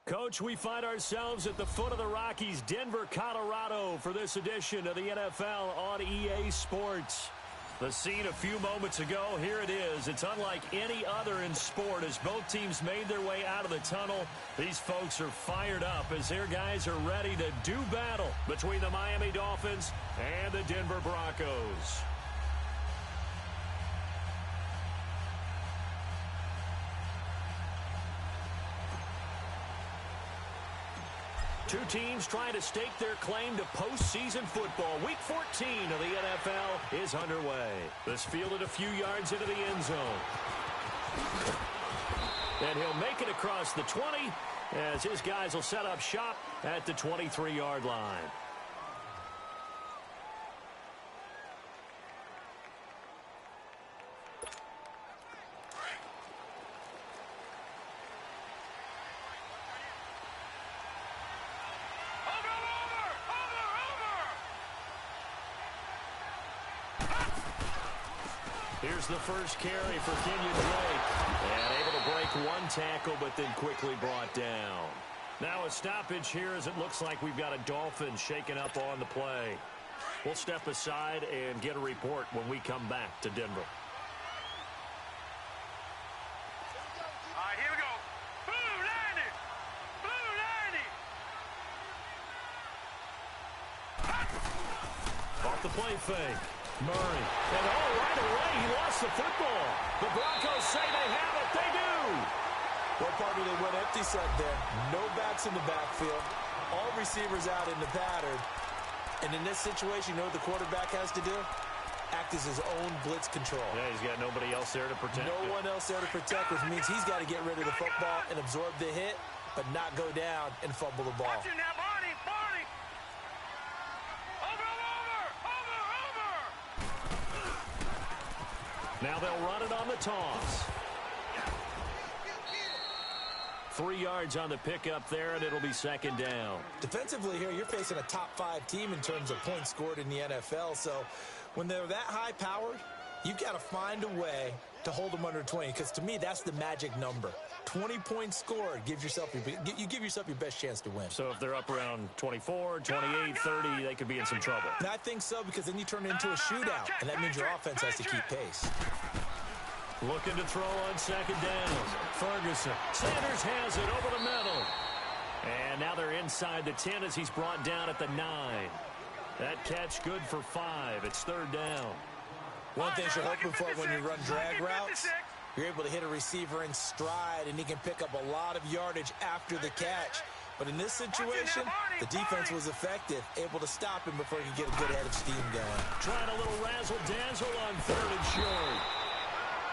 Coach, we find ourselves at the foot of the Rockies, Denver, Colorado, for this edition of the NFL on EA Sports. The scene a few moments ago, here it is. It's unlike any other in sport as both teams made their way out of the tunnel. These folks are fired up as their guys are ready to do battle between the Miami Dolphins and the Denver Broncos. Two teams trying to stake their claim to postseason football. Week 14 of the NFL is underway. This fielded a few yards into the end zone. And he'll make it across the 20 as his guys will set up shop at the 23-yard line. Here's the first carry for Kenyon Drake. And able to break one tackle, but then quickly brought down. Now a stoppage here as it looks like we've got a Dolphin shaken up on the play. We'll step aside and get a report when we come back to Denver. All right, here we go. Blue 90. Blue 90. Off the play fake. Murray. And right away, he lost the football. The Broncos say they have it. They do. Well, partner, they went empty set there. No backs in the backfield. All receivers out in the pattern. And in this situation, you know what the quarterback has to do? Act as his own blitz control. Yeah, he's got nobody else there to protect. No one else there to protect, which means he's got to get rid of the football and absorb the hit, but not go down and fumble the ball. Watch it now, Barney. Now they'll run it on the toss. 3 yards on the pickup there, and it'll be second down. Defensively here, you're facing a top-5 team in terms of points scored in the NFL. So when they're that high-powered, you've got to find a way to hold them under 20. Because to me, that's the magic number. 20 points scored, you give yourself your best chance to win. So if they're up around 24, 28, 30, they could be in some trouble. And I think so, because then you turn it into a shootout, and that means your offense has to keep pace. Looking to throw on second down. Ferguson. Sanders has it over the middle. And now they're inside the 10 as he's brought down at the 9. That catch good for 5. It's third down. One thing you're hoping for when you run drag routes, you're able to hit a receiver in stride, and he can pick up a lot of yardage after the catch. But in this situation, the defense was effective, able to stop him before he could get a good head of steam going. Trying a little razzle-dazzle on third and short.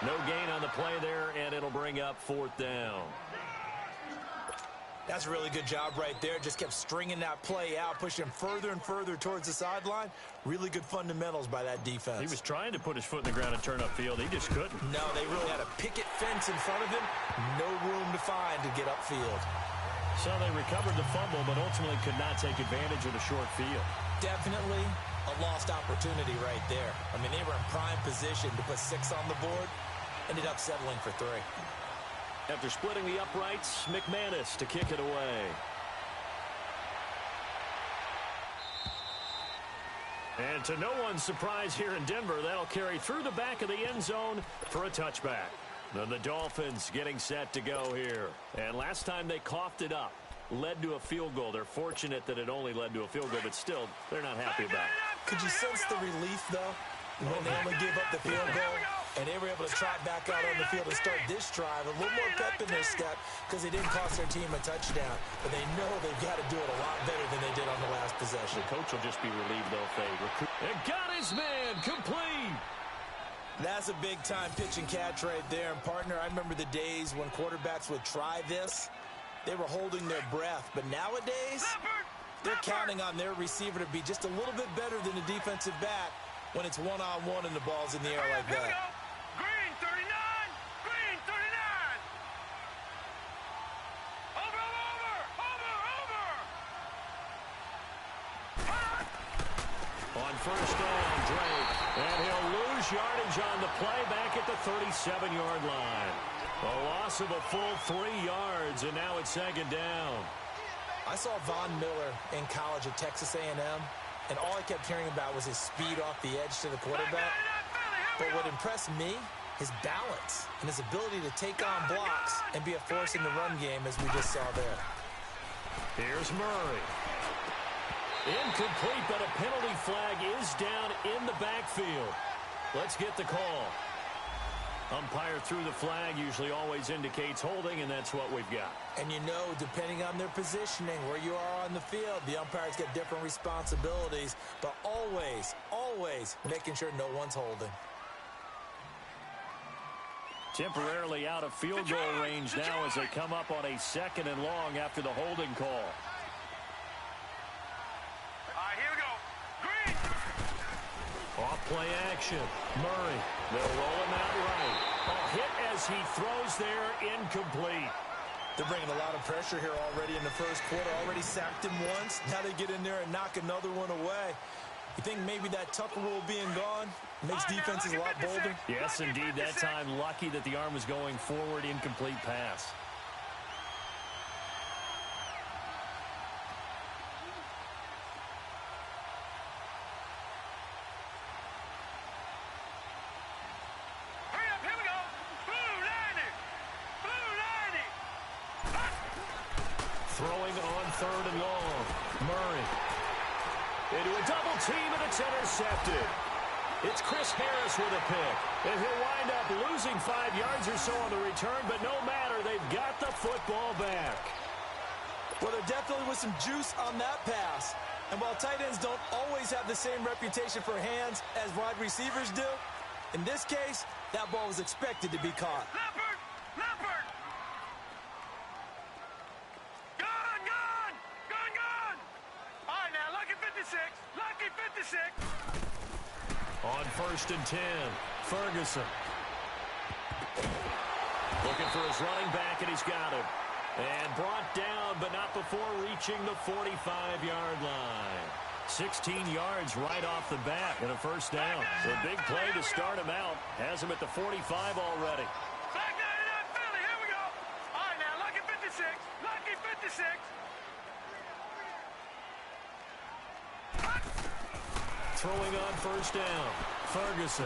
No gain on the play there, and it'll bring up fourth down. That's a really good job right there. Just kept stringing that play out, pushing further and further towards the sideline. Really good fundamentals by that defense. He was trying to put his foot in the ground and turn upfield. He just couldn't. No, they really had a picket fence in front of him. No room to find to get upfield. So they recovered the fumble, but ultimately could not take advantage of the short field. Definitely a lost opportunity right there. I mean, they were in prime position to put 6 on the board. Ended up settling for 3. After splitting the uprights, McManus to kick it away. And to no one's surprise here in Denver, that'll carry through the back of the end zone for a touchback. Then the Dolphins getting set to go here. And last time they coughed it up, led to a field goal. They're fortunate that it only led to a field goal, but still, they're not happy about it. Could you sense the relief, though, when they only gave up the field goal? And they were able to trot back out on the field and start this drive. A little more pep in their step because they didn't cost their team a touchdown. But they know they've got to do it a lot better than they did on the last possession. The coach will just be relieved, though, if they recruit. And got his man complete. That's a big-time pitch and catch right there. And, partner, I remember the days when quarterbacks would try this. They were holding their breath. But nowadays, they're counting on their receiver to be just a little bit better than the defensive back when it's one-on-one and the ball's in the air like that. Green 39. Green 39. Over. On first down, Drake. And he'll lose yardage on the play back at the 37-yard line. A loss of a full 3 yards, and now it's second down. I saw Von Miller in college at Texas A&M, and all I kept hearing about was his speed off the edge to the quarterback. But what impressed me, his balance and his ability to take on blocks and be a force in the run game, as we just saw there. Here's Murray. Incomplete, but a penalty flag is down in the backfield. Let's get the call. Umpire threw the flag, usually always indicates holding, and that's what we've got. And you know, depending on their positioning, where you are on the field, the umpires get different responsibilities, but always, always making sure no one's holding. Temporarily out of field goal range now as they come up on a 2nd and long after the holding call. Here we go. Green. Off play action. Murray. They'll roll him out right. A hit as he throws there, incomplete. They're bringing a lot of pressure here already in the first quarter. Already sacked him once. Now they get in there and knock another one away. You think maybe that Tucker rule being gone makes defenses a lot bolder? Yes, indeed. That time, lucky that the arm was going forward, incomplete pass. Hurry up, here we go. Blue 90. Blue 90. Throwing on 3rd and long. Murray. Into a double team, and it's intercepted. It's Chris Harris with a pick. And he'll wind up losing 5 yards or so on the return, but no matter, they've got the football back. Well, there definitely was some juice on that pass. And while tight ends don't always have the same reputation for hands as wide receivers do, in this case, that ball was expected to be caught. Leopard. Leopard. Gone, gone. Gone, gone. All right, now, lucky 56. Lucky 56. On 1st and 10, Ferguson. Looking for his running back, and he's got him. And brought down, but not before reaching the 45-yard line. 16 yards right off the bat and a first down. So a big play to start him out. Has him at the 45 already. Back 99 Philly. Here we go. All right, now, lucky 56. Lucky 56. Throwing on 1st down. Ferguson.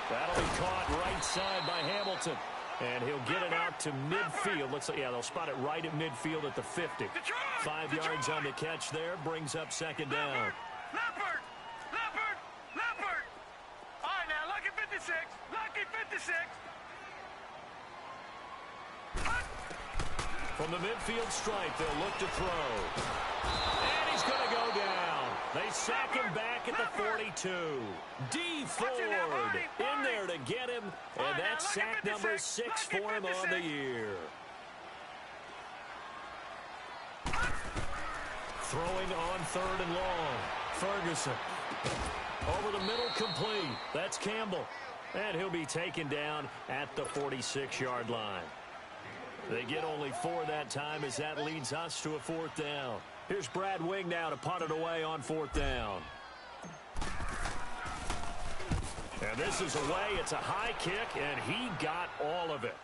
That'll be caught right side by Hamilton. And he'll get it out to midfield. Looks like, yeah, they'll spot it right at midfield at the 50. 5 yards on the catch there. Brings up 2nd down. Leopard. Leopard. Leopard. All right, now, lucky 56. Lucky 56. From the midfield stripe, they'll look to throw. And he's going to go down. They sack him back at the 42. D. Ford in there to get him. And that's sack number 6 for him on the year. Throwing on 3rd and long. Ferguson. Over the middle, complete. That's Campbell. And he'll be taken down at the 46-yard line. They get only 4 that time as that leads us to a 4th down. Here's Brad Wing now to punt it away on 4th down. And this is away. It's a high kick, and he got all of it.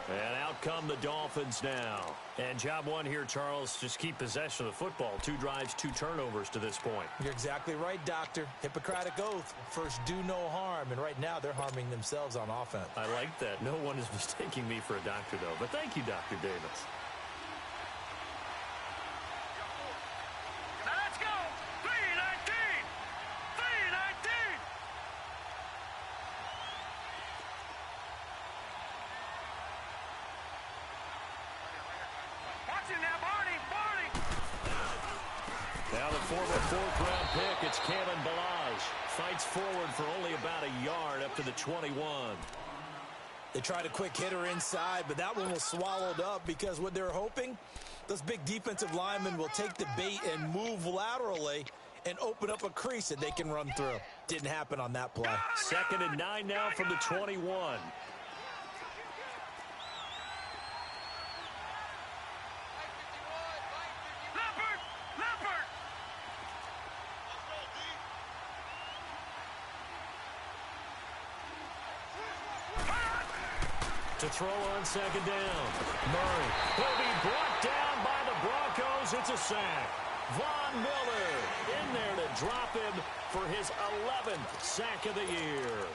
And out come the Dolphins now. And job one here, Charles, just keep possession of the football. 2 drives, 2 turnovers to this point. You're exactly right, Doctor. Hippocratic oath. First, do no harm. And right now, they're harming themselves on offense. I like that. No one is mistaking me for a doctor, though. But thank you, Dr. Davis. Now let's go. 319. 319. Watch him now, Barney. Barney. Now the former 4th-round pick, it's Kalen Ballage. Fights forward for only about a yard up to the 21. They tried a quick hitter inside, but that one was swallowed up because what they're hoping, those big defensive linemen will take the bait and move laterally and open up a crease that they can run through. Didn't happen on that play. 2nd and 9 now from the 21. Leopard. Leopard. To throw on second down. Murray will be brought down by the Broncos. It's a sack. Von Miller in there to drop him for his 11th sack of the year.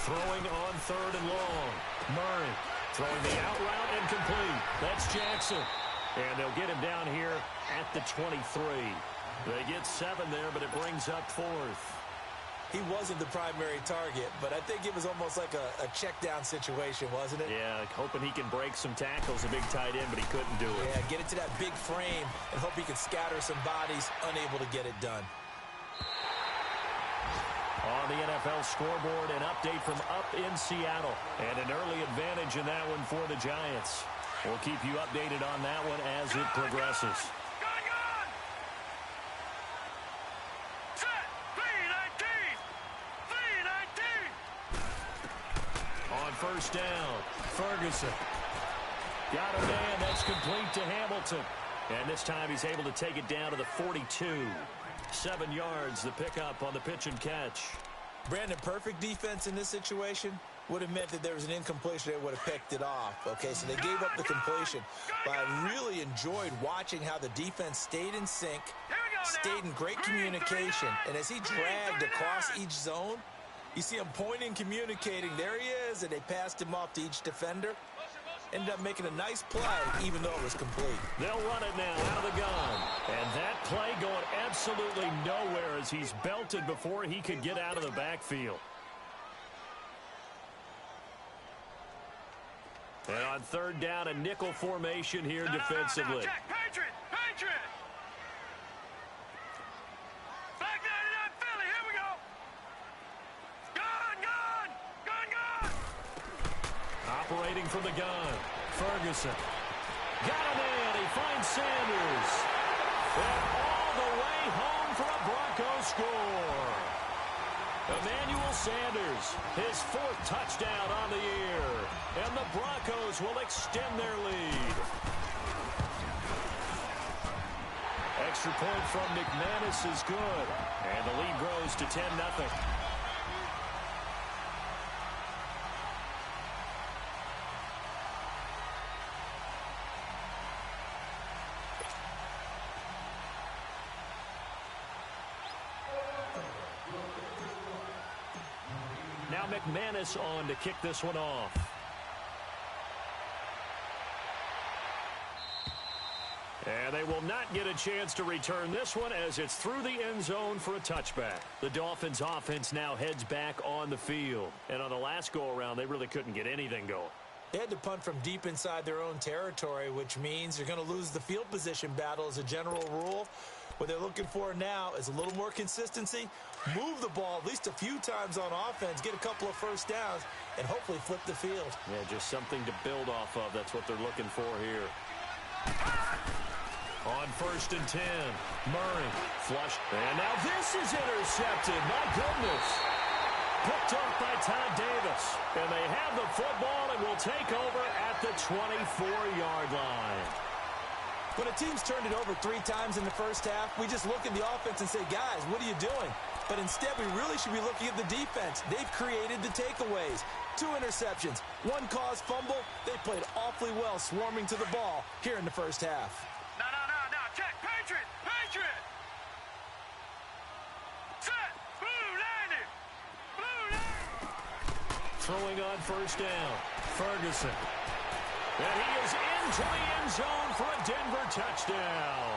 Throwing on third and long. Murray throwing the out route incomplete. That's Jackson. And they'll get him down here at the 23. They get 7 there, but it brings up 4th. He wasn't the primary target, but I think it was almost like a check down situation, wasn't it? Yeah, hoping he can break some tackles, a big tight end, but he couldn't do it. Yeah, get into that big frame and hope he can scatter some bodies, unable to get it done. On the NFL scoreboard, an update from up in Seattle. And an early advantage in that one for the Giants. We'll keep you updated on that one as it progresses. Set. 3-19. On first down, Ferguson. Got a man. That's complete to Hamilton. And this time he's able to take it down to the 42. 7 yards, the pickup on the pitch and catch. Brandon, perfect defense in this situation would have meant that there was an incompletion. They would have picked it off. Okay, so they gave up the completion. But I really enjoyed watching how the defense stayed in sync, stayed in great communication. And as he dragged across each zone, you see him pointing, communicating. There he is, and they passed him off to each defender. Ended up making a nice play, even though it was complete. They'll run it now out of the gun. And that play going absolutely nowhere as he's belted before he could get out of the backfield. And on third down, a nickel formation here defensively. No, check. Patriot! Back 99 Philly, here we go! Gun! Operating from the gun. Ferguson. Got him in. He finds Sanders. And all the way home for a Broncos score. Emmanuel Sanders, his 4th touchdown on the year. And the Broncos will extend their lead. Extra point from McManus is good. And the lead grows to 10-0. Now McManus on to kick this one off. And they will not get a chance to return this one as it's through the end zone for a touchback. The Dolphins offense now heads back on the field. And on the last go-around, they really couldn't get anything going. They had to punt from deep inside their own territory, which means they're going to lose the field position battle as a general rule. What they're looking for now is a little more consistency, move the ball at least a few times on offense, get a couple of first downs, and hopefully flip the field. Yeah, just something to build off of. That's what they're looking for here. On first and 10, Murray flush. And now this is intercepted. My goodness. Picked off by Todd Davis. And they have the football and will take over at the 24-yard line. When a team's turned it over 3 times in the first half, we just look at the offense and say, guys, what are you doing? But instead, we really should be looking at the defense. They've created the takeaways. 2 interceptions, 1 caused fumble. They played awfully well swarming to the ball here in the first half. No. Check. Patriot! Set! Blue 90! Throwing on first down, Ferguson. And he is into the end zone for a Denver touchdown.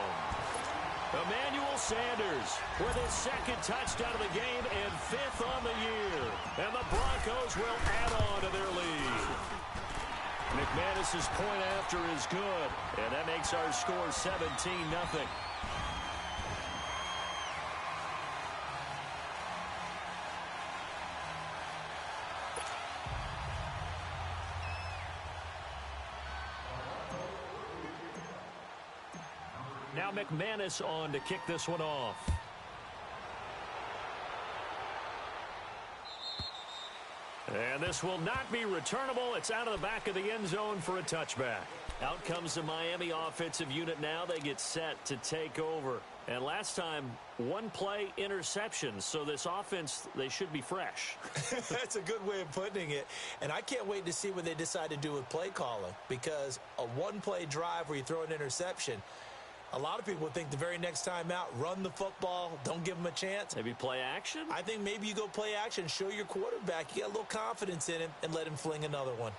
Emmanuel Sanders with his 2nd touchdown of the game and 5th on the year. And the Broncos will add on to their lead. McManus's point after is good. And that makes our score 17-0. Now McManus on to kick this one off. And this will not be returnable. It's out of the back of the end zone for a touchback. Out comes the Miami offensive unit now. They get set to take over. And last time, one play interception. So this offense, they should be fresh. That's a good way of putting it. And I can't wait to see what they decide to do with play calling. Because a one-play drive where you throw an interception, a lot of people would think the very next time out, run the football, don't give them a chance. Maybe play action? I think maybe you go play action, show your quarterback, you got a little confidence in him, and let him fling another one.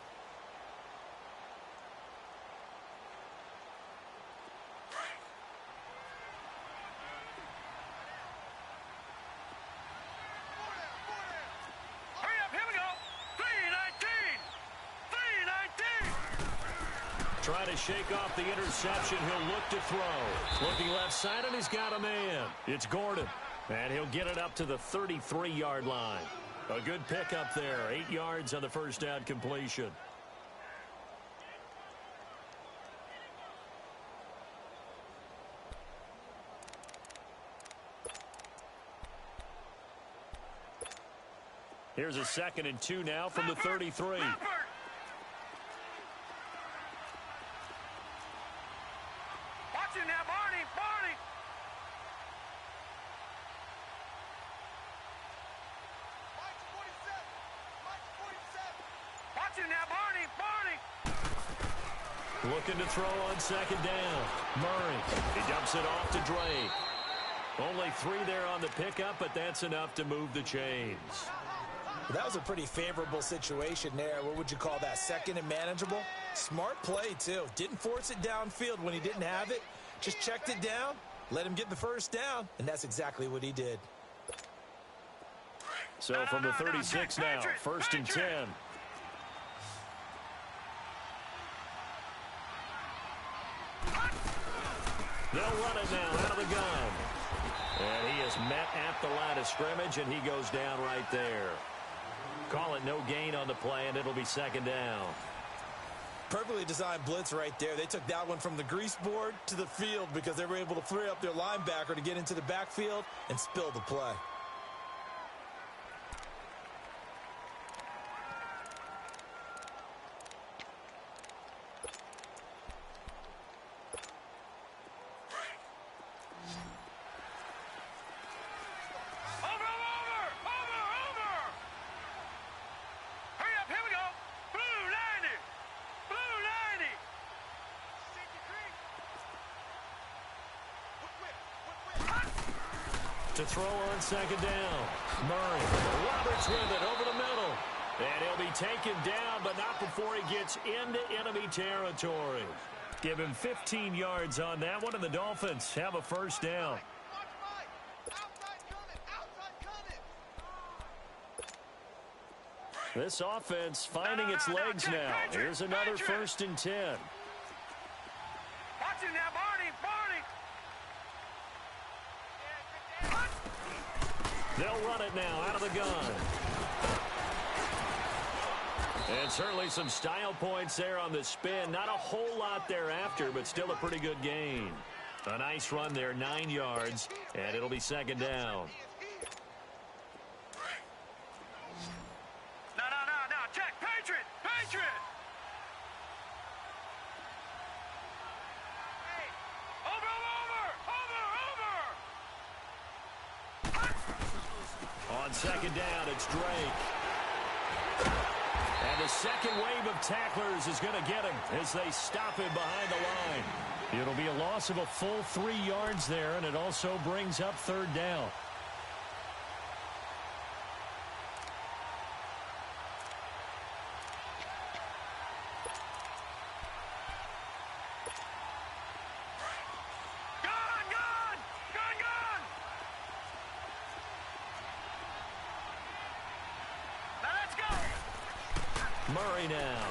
Hurry up, here we go. 3-19. Trying to shake off the interception. He'll look to throw. Looking left side, and he's got a man. It's Gordon. And he'll get it up to the 33-yard line. A good pickup there. 8 yards on the first down completion. Here's a 2nd and 2 now from the 33. Watch it now, Barney. Watch it now, Barney. Looking to throw on 2nd down. Murray. He dumps it off to Drake. Only 3 there on the pickup, but that's enough to move the chains. That was a pretty favorable situation there. What would you call that? 2nd and manageable? Smart play, too. Didn't force it downfield when he didn't have it. Just checked it down, let him get the first down, and that's exactly what he did. So from the 36 now, 1st and 10. They'll run it now out of the gun. And he is met at the line of scrimmage, and he goes down right there. Call it no gain on the play, and it'll be 2nd down. Perfectly designed blitz right there. They took that one from the grease board to the field because they were able to free up their linebacker to get into the backfield and spill the play. To throw on 2nd down. Murray. Roberts with it over the middle. And he'll be taken down, but not before he gets into enemy territory. Give him 15 yards on that one, and the Dolphins have a 1st down. This offense finding its legs now. Here's another 1st and 10. Watch it now, Barney. They'll run it now out of the gun. And certainly some style points there on the spin. Not a whole lot thereafter, but still a pretty good gain. A nice run there, 9 yards, and it'll be 2nd down. No. Check. Patriot. On 2nd down, it's Drake. And the second wave of tacklers is going to get him as they stop him behind the line. It'll be a loss of a full 3 yards there, and it also brings up 3rd down. Murray now.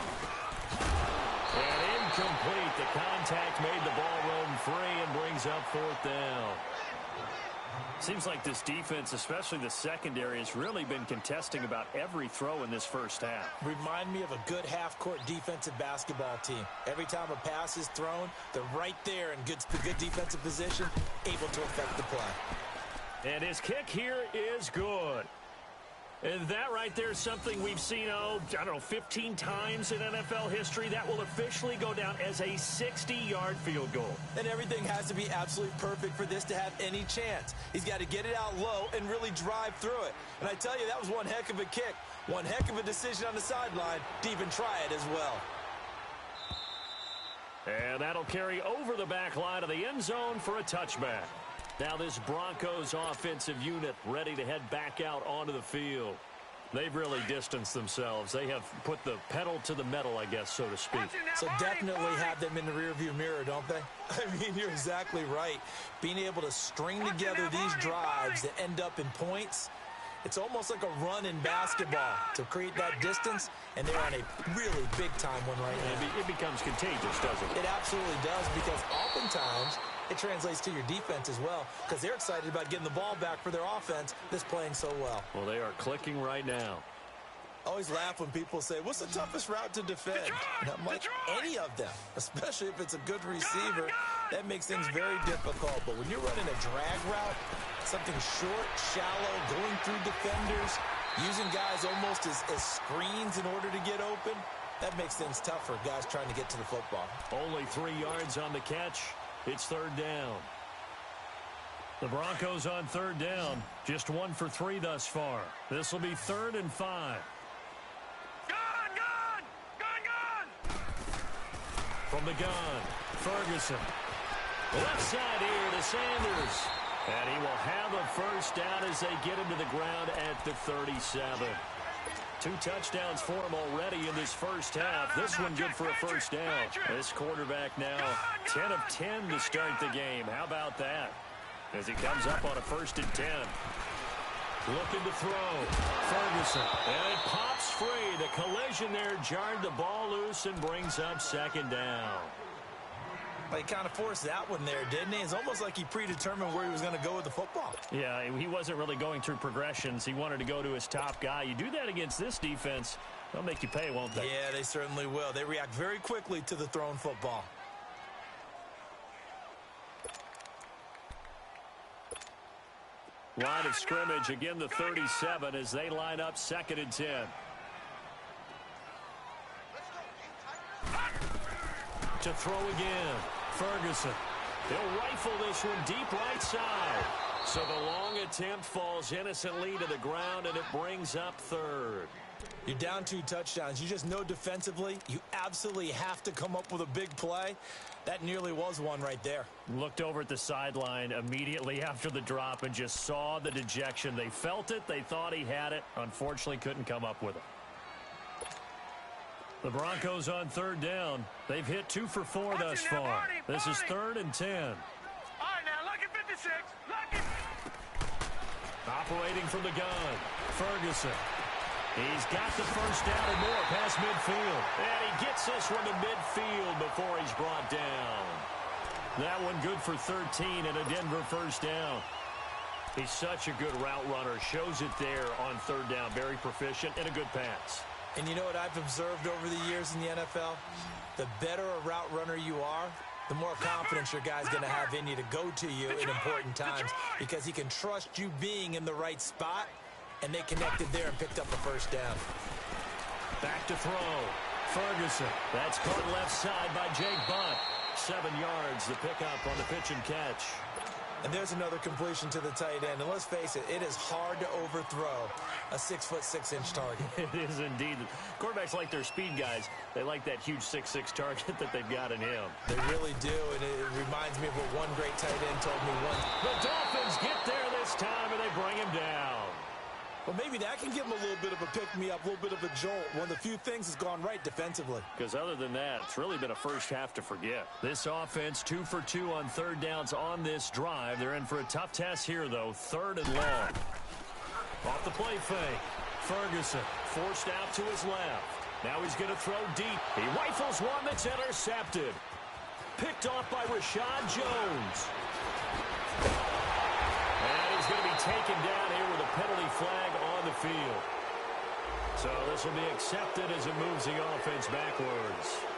And incomplete. The contact made the ball roam free and brings up 4th down. Seems like this defense, especially the secondary, has really been contesting about every throw in this first half. Remind me of a good half-court defensive basketball team. Every time a pass is thrown, they're right there in good defensive position, able to affect the play. And his kick here is good. And that right there is something we've seen, I don't know, 15 times in NFL history. That will officially go down as a 60-yard field goal. And everything has to be absolutely perfect for this to have any chance. He's got to get it out low and really drive through it. And I tell you, that was one heck of a kick. One heck of a decision on the sideline to even try it as well. And that'll carry over the back line of the end zone for a touchback. Now this Broncos offensive unit ready to head back out onto the field. They've really distanced themselves. They have put the pedal to the metal, I guess, so to speak. So definitely have them in the rearview mirror, don't they? I mean, you're exactly right. Being able to string together these drives that end up in points, it's almost like a run in basketball to create that distance, and they're on a really big-time one right now. It becomes contagious, doesn't it? It absolutely does, because oftentimes it translates to your defense as well, because they're excited about getting the ball back for their offense that's playing so well. Well, they are clicking right now. I always laugh when people say, what's the toughest route to defend? And I'm like, any of them, especially if it's a good receiver. That makes things very difficult. But when you're running a drag route, something short, shallow, going through defenders, using guys almost as screens in order to get open, that makes things tough for guys trying to get to the football. Only 3 yards on the catch. It's third down. The Broncos on third down. Just 1 for 3 thus far. This will be 3rd and 5. From the gun, Ferguson. Left side here to Sanders. And he will have a first down as they get him to the ground at the 37. 2 touchdowns for him already in this first half. This one good for a first down. This quarterback now 10 of 10 to start the game. How about that? As he comes up on a 1st and 10. Looking to throw. Ferguson. And it pops free. The collision there jarred the ball loose and brings up 2nd down. Well, he kind of forced that one there, didn't he? It's almost like he predetermined where he was going to go with the football. Yeah, he wasn't really going through progressions. He wanted to go to his top guy. You do that against this defense, they'll make you pay, won't they? Yeah, they certainly will. They react very quickly to the thrown football. Line of scrimmage, again the 37 as they line up 2nd and 10. To throw again, Ferguson. He'll rifle this one deep right side. So the long attempt falls innocently to the ground, and it brings up 3rd. You're down 2 touchdowns. You just know defensively you absolutely have to come up with a big play. That nearly was one right there. Looked over at the sideline immediately after the drop and just saw the dejection. They felt it. They thought he had it. Unfortunately, couldn't come up with it. The Broncos on 3rd down. They've hit 2 for 4 thus far. This is 3rd and 10. All right, now, lucky 56. Lucky. Operating from the gun, Ferguson. He's got the first down and more past midfield. And he gets this one to midfield before he's brought down. That one good for 13 and a Denver first down. He's such a good route runner. Shows it there on 3rd down. Very proficient and a good pass. And you know what I've observed over the years in the NFL? The better a route runner you are, the more confidence your guy's going to have in you to go to you in important times because he can trust you being in the right spot, and they connected there and picked up a first down. Back to throw. Ferguson. That's caught left side by Jake Butt. 7 yards, the pickup on the pitch and catch. And there's another completion to the tight end. And let's face it, it is hard to overthrow a 6'6" target. It is indeed. Quarterbacks like their speed guys. They like that huge 6'6" target that they've got in him. They really do, and it reminds me of what one great tight end told me once. The Dolphins get there this time, and they bring him down. Well, maybe that can give him a little bit of a pick-me-up, a little bit of a jolt. One of the few things has gone right defensively. Because other than that, it's really been a first half to forget. This offense 2 for 2 on 3rd downs on this drive. They're in for a tough test here, though. 3rd and long. Off the play fake. Ferguson forced out to his left. Now he's going to throw deep. He rifles one that's intercepted. Picked off by Rashad Jones. And he's is going to be taken down here with a penalty flag on the field. So this will be accepted as it moves the offense backwards.